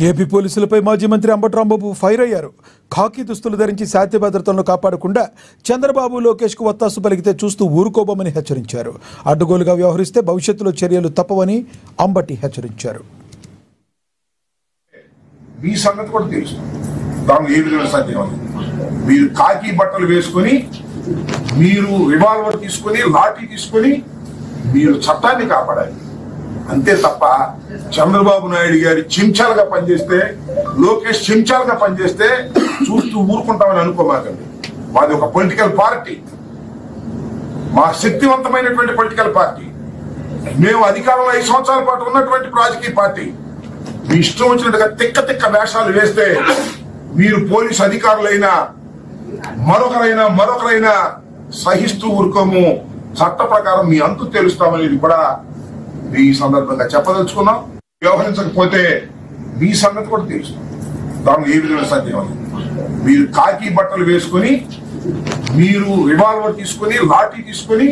AP పోలీసులపై మాజీ మంత్రి అంబటి రాంబాబు ఫైర్ అయ్యారు. ఖాకీ దుస్తులు ధరించి శాంతి భద్రతలను కాపాడకుండా చంద్రబాబు లోకేష్కు వత్తాసు పలికితే చూస్తూ ఊరుకోబోమని హెచ్చరించారు. అడ్డగోలుగా వ్యవహరిస్తే భవిష్యత్తులో చర్యలు తప్పవని అంబటి హెచ్చరించారు. మీ సంగతి కూడా తెలుసు, దాని ఏ విధంగా సాధ్యం. మీరు కాకి బట్టలు వేసుకొని, మీరు రివాల్వర్ తీసుకొని, లాఠీ తీసుకొని మీరు చట్టాన్ని కాపాడాలి. అంతే తప్ప చంద్రబాబు నాయుడు గారి చెంచాలుగా పనిచేస్తే, లోకేష్ చెంచాలుగా పనిచేస్తే చూస్తూ ఊరుకుంటామని అనుకోమాకండి. మాది ఒక పొలిటికల్ పార్టీ, మా శక్తివంతమైనటువంటి పొలిటికల్ పార్టీ. మేము అధికారంలో 5 సంవత్సరాల పాటు ఉన్నటువంటి రాజకీయ పార్టీ. మీ ఇష్టం వచ్చినట్టుగా తిక్క తిక్క వేషాలు వేస్తే మీరు పోలీసు అధికారులైనా మరొకరైనా సహిస్తూ ఊరుకోము. చట్ట ప్రకారం మీ అంతు తెలుస్తామనేది కూడా ఈ సందర్భంగా చెప్పదలుచుకున్నాం. వ్యవహరించకపోతే మీ సంగతి కూడా తెలుసు, దాని ఏ విధంగా సాధ్యం. మీరు కాకి బట్టలు వేసుకొని, మీరు రివాల్వర్ తీసుకొని, లాఠీ తీసుకొని